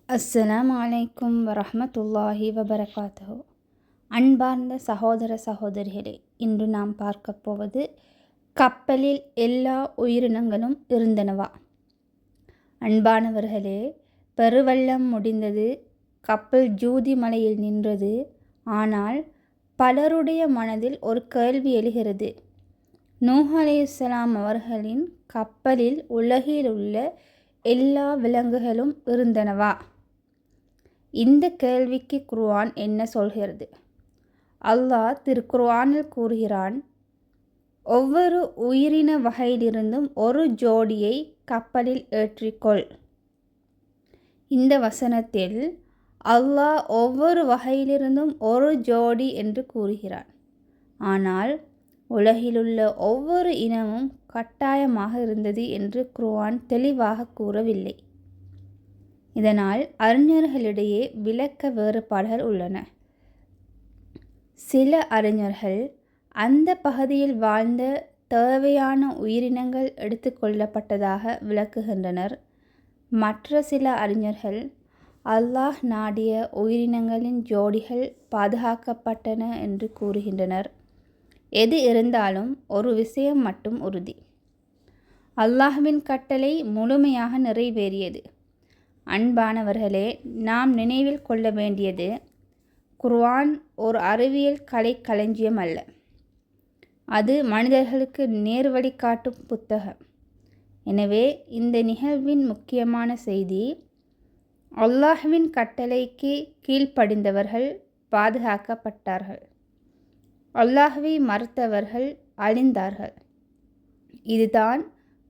அஸ்ஸலாமு அலைக்கும் வரஹ்மத்துல்லாஹி வபரகாத்துஹு. அன்பார்ந்த சகோதர சகோதரிகளே, இன்று நாம் பார்க்கப் போவது கப்பலில் எல்லா உயிரினங்களும் இருந்தனவா? அன்பானவர்களே, பெருவெள்ளம் முடிந்தது, கப்பல் ஜூதி மலையில் நின்றது. ஆனால் பலருடைய மனதில் ஒரு கேள்வி எழுகிறது. நூஹ் அலைஹிஸ்ஸலாம் அவர்களின் கப்பலில் உலகில் உள்ள எல்லா விலங்குகளும் இருந்தனவா? இந்த கேள்விக்கு குர்ஆன் என்ன சொல்கிறது? அல்லாஹ் திருக்குர்ஆனில் கூறுகிறான், ஒவ்வொரு உயிரின வகையிலிருந்தும் ஒரு ஜோடியை கப்பலில் ஏற்றிக்கொள். இந்த வசனத்தில் அல்லாஹ் ஒவ்வொரு வகையிலிருந்தும் ஒரு ஜோடி என்று கூறுகிறான். ஆனால் உலகிலுள்ள ஒவ்வொரு இனமும் கட்டாயமாக இருந்தது என்று குர்ஆன் தெளிவாக கூறவில்லை. இதனால் அறிஞர்களிடையே விளக்க வேறுபாடுகள் உள்ளன. சில அறிஞர்கள் அந்த பகுதியில் வாழ்ந்த தேவையான உயிரினங்கள் எடுத்துக்கொள்ளப்பட்டதாக விளக்குகின்றனர். மற்ற சில அறிஞர்கள் அல்லாஹ் நாடிய உயிரினங்களின் ஜோடிகள் பாதுகாக்கப்பட்டன என்று கூறுகின்றனர். எது இருந்தாலும் ஒரு விஷயம் மட்டும் உறுதி: அல்லாஹ்வின் கட்டளை முழுமையாக நிறைவேறியது. அன்பானவர்களே, நாம் நினைவில் கொள்ள வேண்டியது, குர்ஆன் ஒரு அறிவியல் கலை களஞ்சியம் அல்ல. அது மனிதர்களுக்கு நேர்வழி காட்டும் புத்தகம். எனவே இந்த நிகழ்வின் முக்கியமான செய்தி, அல்லாஹ்வின் கட்டளைக்கு கீழ்ப்படிந்தவர்கள் பாதுகாக்கப்பட்டார்கள், அல்லாஹ்வை மறுத்தவர்கள் அழிந்தார்கள். இதுதான்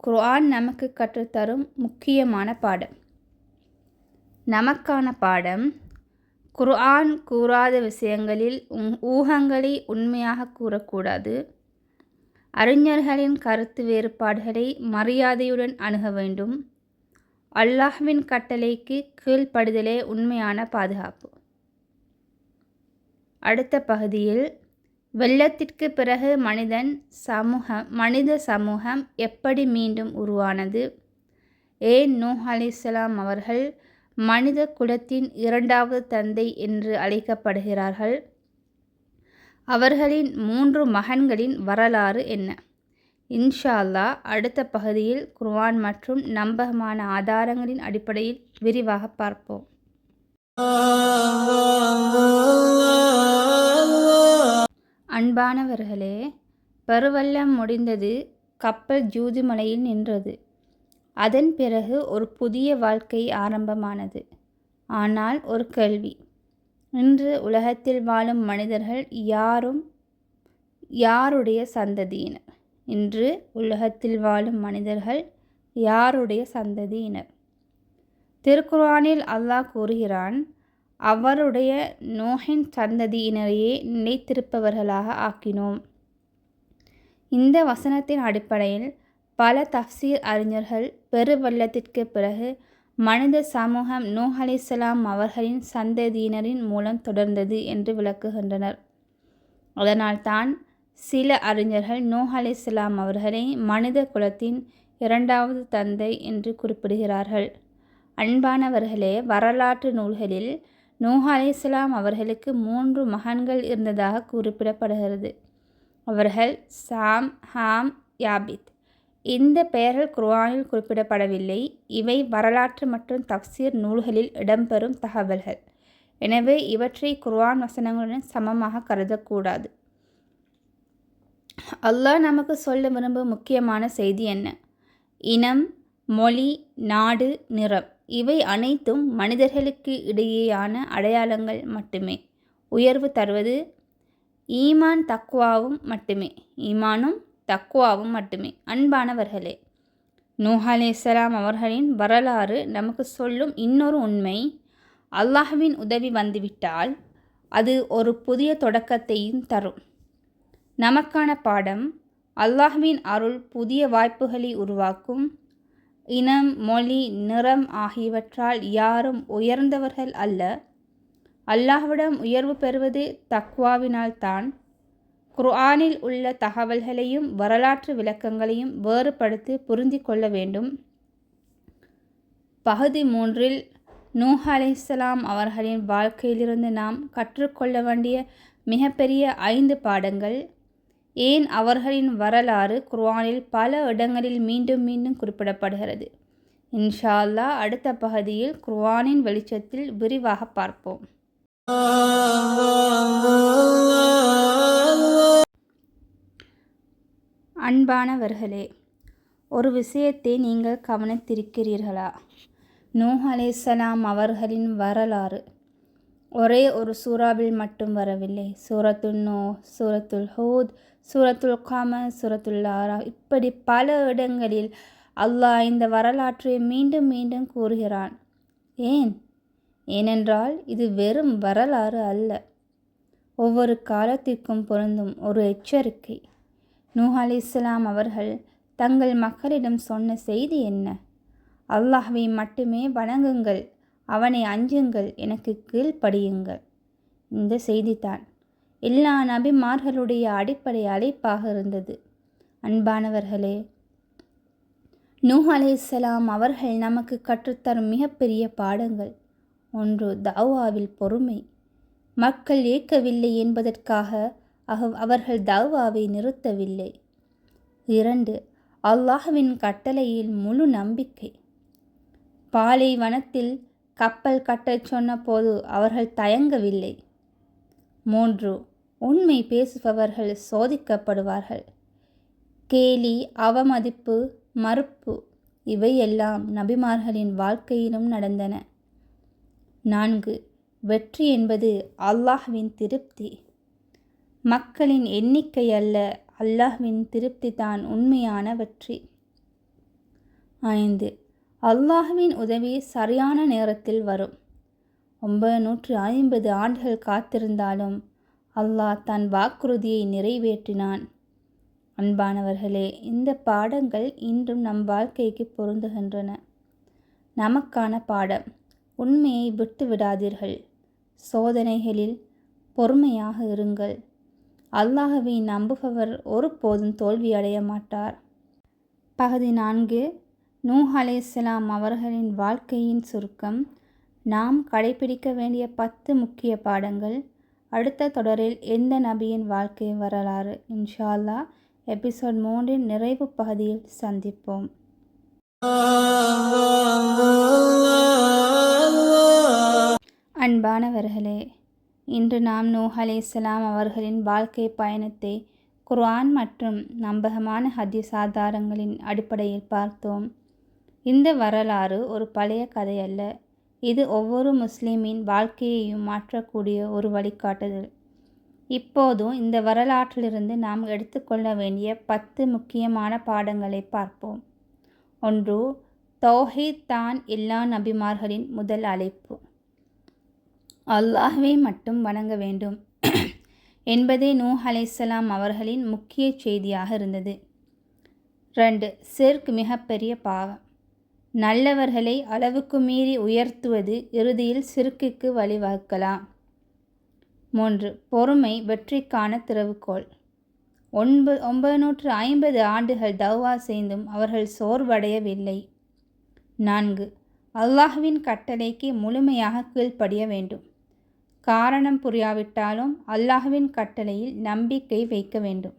குர்ஆன் நமக்கு கற்றுத்தரும் முக்கியமான பாடம். நமக்கான பாடம்: குர்ஆன் கூறாத விஷயங்களில் ஊகங்களை உண்மையாக கூறக்கூடாது. அறிஞர்களின் கருத்து வேறுபாடுகளை மரியாதையுடன் அணுக வேண்டும். அல்லாஹ்வின் கட்டளைக்கு கீழ்ப்படிதலே உண்மையான பாதுகாப்பு. அடுத்த பகுதியில், வெள்ளத்திற்கு பிறகு மனித சமூகம் எப்படி மீண்டும் உருவானது? ஏன் நூஹ் அலைஹிஸ்ஸலாம் அவர்கள் மனித குலத்தின் இரண்டாவது தந்தை என்று அழைக்கப்படுகிறார்கள்? அவர்களின் 3 மகன்களின் வரலாறு என்ன? இன்ஷா அல்லாஹ் அடுத்த பகுதியில் குர்ஆன் மற்றும் நம்பகமான ஆதாரங்களின் அடிப்படையில் விரிவாக பார்ப்போம். அன்பானவர்களே, பெருவெள்ளம் முடிந்தது, கப்பல் ஜூதி மலையில் நின்றது. அதன் பிறகு ஒரு புதிய வாழ்க்கை ஆரம்பமானது. ஆனால் ஒரு கேள்வி: இன்று உலகத்தில் வாழும் மனிதர்கள் யாருடைய சந்ததியினர்? இன்று உலகத்தில் வாழும் மனிதர்கள் யாருடைய சந்ததியினர்? திருக்குர்ஆனில் அல்லாஹ் கூறுகிறான், அவருடைய நூஹின் சந்ததியினரையே நிலைத்திருப்பவர்களாக ஆக்கினோம். இந்த வசனத்தின் அடிப்படையில் பல தஃப்சீர் அறிஞர்கள் பெருவெள்ளத்திற்கு பிறகு மனித சமூகம் நூஹ் அலைஹிஸ்ஸலாம் அவர்களின் சந்ததியினரின் மூலம் தொடர்ந்தது என்று விளக்குகின்றனர். அதனால்தான் சில அறிஞர்கள் நூஹ் அலைஹிஸ்ஸலாம் அவர்களை மனித குலத்தின் இரண்டாவது தந்தை என்று குறிப்பிடுகிறார்கள். அன்பானவர்களே, வரலாற்று நூல்களில் நூஹ் அலைஹிஸ்ஸலாம் அவர்களுக்கு 3 மகன்கள் இருந்ததாக குறிப்பிடப்படுகிறது. அவர்கள் சாம், ஹாம், யாபித். இந்த பெயர்கள் குர்ஆனில் குறிப்பிடப்படவில்லை. இவை வரலாற்று மற்றும் தஃப்சீர் நூல்களில் இடம்பெறும் தகவல்கள். எனவே இவற்றை குர்ஆன் வசனங்களுடன் சமமாக கருதக்கூடாது. அல்லாஹ் நமக்கு சொல்ல விரும்பும் முக்கியமான செய்தி என்ன? இனம், மொழி, நாடு, நிறம் இவை அனைத்தும் மனிதர்களுக்கு இடையேயான அடையாளங்கள் மட்டுமே. உயர்வு தருவது ஈமானும் தக்வாவும் மட்டுமே. அன்பானவர்களே, நூஹ் அலைஹிஸ்ஸலாம் அவர்களின் வரலாறு நமக்கு சொல்லும் இன்னொரு உண்மை: அல்லாஹ்வின் உதவி வந்துவிட்டால் அது ஒரு புதிய தொடக்கத்தையும் தரும். நமக்கான பாடம்: அல்லாஹ்வின் அருள் புதிய வாய்ப்புகளை உருவாக்கும். இனம், மொழி, நிறம் ஆகியவற்றால் யாரும் உயர்ந்தவர்கள் அல்ல. அல்லாஹ்விடம் உயர்வு பெறுவது தக்வாவினால்தான். குர்ஆனில் உள்ள தகவல்களையும் வரலாற்று விளக்கங்களையும் வேறுபடுத்தி புரிந்து கொள்ள வேண்டும். பகுதி 3இல் நூஹ் அலைஹிஸ்ஸலாம் அவர்களின் வாழ்க்கையிலிருந்து நாம் கற்றுக்கொள்ள வேண்டிய மிகப்பெரிய 5 பாடங்கள். ஏன் அவர்களின் வரலாறு குர்ஆனில் பல இடங்களில் மீண்டும் மீண்டும் குறிப்பிடப்படுகிறது? இன்ஷா அல்லாஹ் அடுத்த பகுதியில் குர்ஆனின் வெளிச்சத்தில் விரிவாக பார்ப்போம். அன்பானவர்களே, ஒரு விஷயத்தை நீங்கள் கவனித்திருக்கிறீர்களா? நூஹ் அலைஹிஸ்ஸலாம் அவர்களின் வரலாறு ஒரே ஒரு சூறாவில் மட்டும் வரவில்லை. சூரத்துல் நூஹ், சூரத்துல் ஹூத், சூரத்துல் கமர், சூரத்துல் ஆராஃப், இப்படி பல இடங்களில் அல்லாஹ் இந்த வரலாற்றை மீண்டும் மீண்டும் கூறுகிறான். ஏனென்றால் இது வெறும் வரலாறு அல்ல, ஒவ்வொரு காலத்திற்கும் பொருந்தும் ஒரு எச்சரிக்கை. நூஹ் அலைஹிஸ்ஸலாம் அவர்கள் தங்கள் மக்களிடம் சொன்ன செய்தி என்ன? அல்லாஹ்வை மட்டுமே வணங்குங்கள், அவனை அஞ்சுங்கள், எனக்கு கீழ்ப்படியுங்கள். இந்த செய்திதான் எல்லா நபிமார்களுடைய அடிப்படை அழைப்பாக இருந்தது. அன்பானவர்களே, நூஹ் அலைஹிஸ்ஸலாம் அவர்கள் நமக்கு கற்றுத்தரும் மிகப்பெரிய பாடங்கள். 1. தஅவாவில் பொறுமை. மக்கள் ஏற்கவில்லை என்பதற்காக அவர்கள் தஅவாவை நிறுத்தவில்லை. 2. அல்லாஹ்வின் கட்டளையில் முழு நம்பிக்கை. பாலைவனத்தில் கப்பல் கட்டச் சொன்னபோது அவர்கள் தயங்கவில்லை. 3. உண்மை பேசுபவர்கள் சோதிக்கப்படுவார்கள். கேலி, அவமதிப்பு, மறுப்பு இவையெல்லாம் நபிமார்களின் வாழ்க்கையிலும் நடந்தன. 4. வெற்றி என்பது அல்லாஹ்வின் திருப்தி. மக்களின் எண்ணிக்கை அல்ல, அல்லாஹ்வின் திருப்தி தான் உண்மையான வெற்றி. 5. அல்லாஹ்வின் உதவி சரியான நேரத்தில் வரும். 950 ஆண்டுகள் காத்திருந்தாலும் அல்லாஹ் தன் வாக்குறுதியை நிறைவேற்றினான். அன்பானவர்களே, இந்த பாடங்கள் இன்றும் நம் வாழ்க்கைக்கு பொருந்துகின்றன. நமக்கான பாடம்: உண்மையை விட்டு விடாதீர்கள், சோதனைகளில் பொறுமையாக இருங்கள். அல்லாஹ்வை நம்புபவர் ஒருபோதும் தோல்வியடைய மாட்டார். பகுதி 4. நூஹ் அலைஹிஸ்ஸலாம் அவர்களின் வாழ்க்கையின் சுருக்கம். நாம் கடைபிடிக்க வேண்டிய 10 முக்கிய பாடங்கள். அடுத்த தொடரில் எந்த நபியின் வாழ்க்கை வரலாறு? இன்ஷா அல்லாஹ் எபிசோட் 3 நிறைவு பகுதியில் சந்திப்போம். அன்பானவர்களே, இன்று நாம் நூஹ் அலைஹிஸ்ஸலாம் அவர்களின் வாழ்க்கை பயணத்தை குர்ஆன் மற்றும் நம்பகமான ஹதீஸ் ஆதாரங்களின் அடிப்படையில் பார்த்தோம். இந்த வரலாறு ஒரு பழைய கதை அல்ல, இது ஒவ்வொரு முஸ்லிமின் வாழ்க்கையையும் மாற்றக்கூடிய ஒரு வழிகாட்டுதல். இப்போதும் இந்த வரலாற்றிலிருந்து நாம் எடுத்துக்கொள்ள வேண்டிய 10 முக்கியமான பாடங்களை பார்ப்போம். 1. தௌஹீத் தான் எல்லா நபிமார்களின் முதல் அழைப்பு. அல்லாஹ்வை மட்டும் வணங்க வேண்டும் என்பதே நூஹ் அலைஹிஸ்ஸலாம் அவர்களின் முக்கிய செய்தியாக இருந்தது. 2. ஷிர்க் மிகப்பெரிய பாவம். நல்லவர்களை அளவுக்கு மீறி உயர்த்துவது இறுதியில் ஷிர்க்குக்கு வழிவகுக்கலாம். 3. பொறுமை வெற்றிக்கான திறவுகோல். 950 ஆண்டுகள் தௌவா செய்தும் அவர்கள் சோர்வடையவில்லை. 4. அல்லாஹ்வின் கட்டளைக்கு முழுமையாக கீழ்ப்படிய வேண்டும். காரணம் புரியாவிட்டாலும் அல்லாஹ்வின் கட்டளையில் நம்பிக்கை வைக்க வேண்டும்.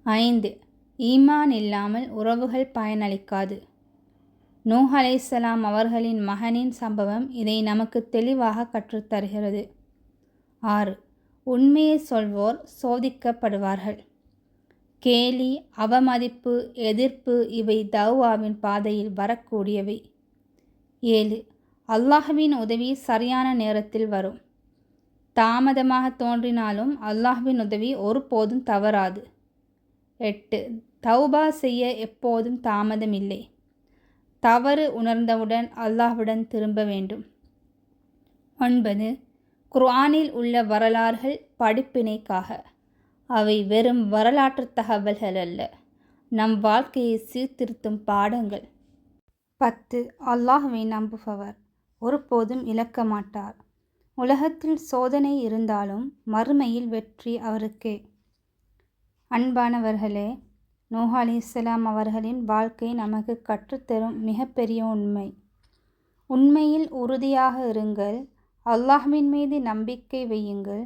5. ஈமான் இல்லாமல் உறவுகள் பயனளிக்காது. நூஹ் அலைஹிஸ்ஸலாம் அவர்களின் மகனின் சம்பவம் இதை நமக்கு தெளிவாக கற்றுத்தருகிறது. 6. உண்மையை சொல்வோர் சோதிக்கப்படுவார்கள். கேலி, அவமதிப்பு, எதிர்ப்பு இவை தௌவாவின் பாதையில் வரக்கூடியவை. 7. அல்லாஹ்வின் உதவி சரியான நேரத்தில் வரும். தாமதமாக தோன்றினாலும் அல்லாஹ்வின் உதவி ஒருபோதும் தவறாது. 8. தௌபா செய்ய எப்போதும் தாமதமில்லை. தவறு உணர்ந்தவுடன் அல்லாஹ்வுடன் திரும்ப வேண்டும். 9. குர்ஆனில் உள்ள வரலாறுகள் படிப்பினைக்காக. அவை வெறும் வரலாற்று தகவல்கள் அல்ல, நம் வாழ்க்கையை சீர்திருத்தும் பாடங்கள். 10. அல்லாஹ்வை நம்புபவர் ஒருபோதும் இழக்க மாட்டார். உலகத்தில் சோதனை இருந்தாலும் மறுமையில் வெற்றி அவருக்கே. அன்பானவர்களே, நூஹ் அலைஹிஸ்ஸலாம் அவர்களின் வாழ்க்கை நமக்கு கற்றுத்தரும் மிகப்பெரிய உண்மை: உண்மையில் உறுதியாக இருங்கள், அல்லாஹ்வின் மீது நம்பிக்கை வையுங்கள்,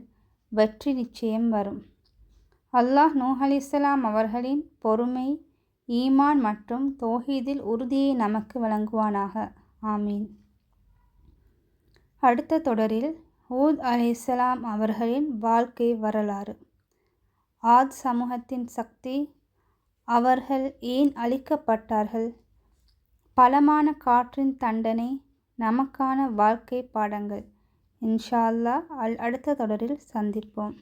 வெற்றி நிச்சயம் வரும். அல்லாஹ் நூஹ் அலைஹிஸ்ஸலாம் அவர்களின் பொறுமை, ஈமான் மற்றும் தௌஹீதில் உறுதியை நமக்கு வழங்குவானாக. ஆமீன். அடுத்த தொடரில் ஹூத் அலைஹிஸ்ஸலாம் அவர்களின் வாழ்க்கை வரலாறு. ஆத் சமூகத்தின் சக்தி, அவர்கள் ஏன் அழிக்கப்பட்டார்கள், பலமான காற்றின் தண்டனை, நமக்கான வாழ்க்கை பாடங்கள். இன்ஷா அல்லாஹ் அடுத்த தொடரில் சந்திப்போம்.